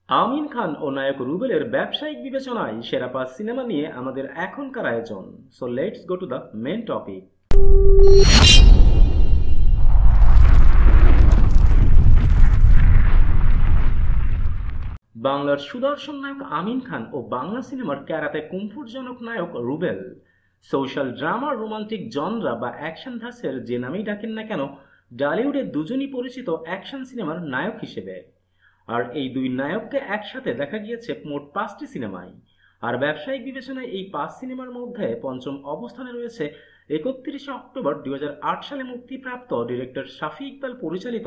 আমিন খান ও নায়ক রুবেলের ব্যবসায়িক বিবেচনায় সেরা ৫ সিনেমা নিয়ে আমাদের এখনকার আয়োজন। So let's go to the main topic. বাংলার সুদর্শন নায়ক আমিন খান ও বাংলা সিনেমার ক্যারাতে কুম্ফুরজনক নায়ক Rubel. Social drama, romantic genre বা অ্যাকশন ধাঁচের যে নামেই ডাকেন না কেন, টলিউডে দুজনই পরিচিত অ্যাকশন সিনেমার নায়ক হিসেবে। আর এই দুই নায়ককে একসাথে দেখা গিয়েছে মোট ৫টি সিনেমায়। আর ব্যবসায়িক বিবেচনায় এই ৫ সিনেমার মধ্যে পঞ্চম অবস্থানে রয়েছে ৩১শে অক্টোবর ২০০৮ সালে মুক্তিপ্রাপ্ত ডিরেক্টর শাফি ইকবাল পরিচালিত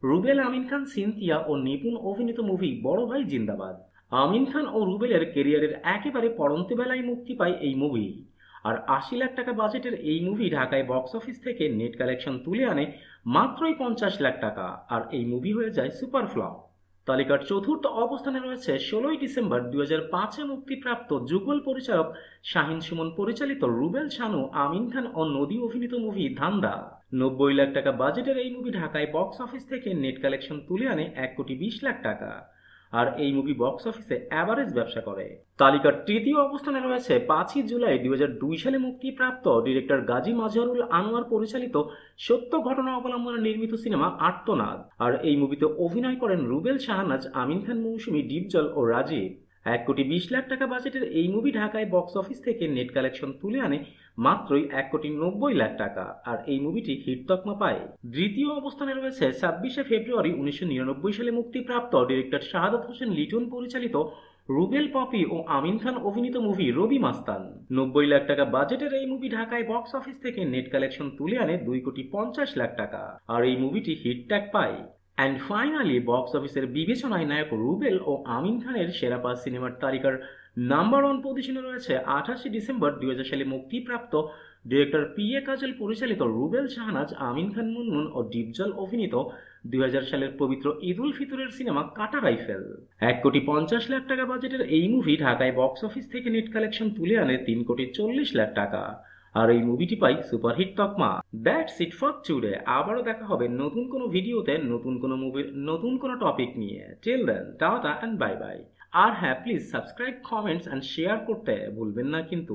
রুবেল, আমিন খান, সিনথিয়া ও নিপুণ অভিনীত মুভি বড় ভাই জিন্দাবাদ। আমিন খান ও রুবেলের কেরিয়ারের একেবারে পড়ন্ত বেলায় মুক্তি পায় এই মুভি। আর ৮০ লাখ টাকা বাজেটের এই মুভি ঢাকায় বক্স অফিস থেকে নেট কালেকশন তুলে আনে মাত্রই ৫০ লাখ টাকা। আর এই মুভি হয়ে যায় সুপার ফ্লপ। তালিকার চতুর্থ অবস্থানে রয়েছে ১৬ই ডিসেম্বর ২০০৫-এ মুক্তিপ্রাপ্ত যুগল পরিচালক শাহিন সুমন পরিচালিত রুবেল, শানু, আমিন খান ও নদী অভিনীত মুভি ধান্দা। ৯০ লাখ টাকা বাজেটের এই মুভি ঢাকায় বক্স অফিস থেকে নেট কালেকশন তুলে আনে ১,২০,০০,০০০ টাকা। আর এই মুভি বক্স অফিসে অ্যাভারেজ ব্যবসা করে। তালিকার তৃতীয় অবস্থানে রয়েছে ৫ই জুলাই ২০০২ সালে মুক্তিপ্রাপ্ত ডিরেক্টর গাজী মাজহারুল আনোয়ার পরিচালিত সত্য ঘটনা অবলম্বনে নির্মিত সিনেমা আর্তনাদ। আর এই মুভিতে অভিনয় করেন রুবেল, শাহনাজ, আমিন খান, মৌসুমী, ডিপজল ও রাজীব। ১,২০,০০,০০০ টাকা বাজেটের এই মুভি ঢাকায় বক্স অফিস থেকে নেট কালেকশন তুলে আনে মাত্রই ১,৯০,০০,০০০ টাকা। আর এই মুভিটি হিট তকমা পায়। দ্বিতীয় অবস্থানে রয়েছে ২৬শে ফেব্রুয়ারি ১৯৯৯ সালে মুক্তিপ্রাপ্ত ডিরেক্টর শাহাদাত হোসেন লিটন পরিচালিত রুবেল, পপি ও আমিন খান অভিনীত মুভি রবি মাস্তান। ৯০ লাখ টাকা বাজেটের এই মুভি ঢাকায় বক্স অফিস থেকে নেট কালেকশন তুলে আনে ২,৫০,০০,০০০ টাকা। আর এই মুভিটি হিট ট্যাগ পায়। অ্যান্ড ফাইনালি বক্স অফিসের বিবেচনায় নায়ক রুবেল ও আমিন খানের সেরা ৫ সিনেমার তালিকার নাম্বার ১ পজিশনে রয়েছে ২৮শে ডিসেম্বর ২০০০ সালে মুক্তিপ্রাপ্ত ডিরেক্টর পি.এ. কাজল পরিচালিত রুবেল, শাহনাজ, আমিন খান, মুনমুন ও ডিপজল অভিনীত ২০০০ সালের পবিত্র ঈদ উল ফিতরের সিনেমা কাটা রাইফেল। ১,৫০,০০,০০০ টাকা বাজেটের এই মুভি ঢাকায় বক্স অফিস থেকে নেট কালেকশন তুলে আনে ৩,৪০,০০,০০০ টাকা। আর এই মুভিটি পাই সুপারহিট তকমা। That's it for today. আবারও দেখা হবে নতুন কোনো ভিডিওতে, নতুন কোনো মুভির নতুন কোনো টপিক নিয়ে। Till then, tata and bye bye. আর হ্যাঁ, please subscribe, comments and share করতে ভুলবেন না কিন্তু।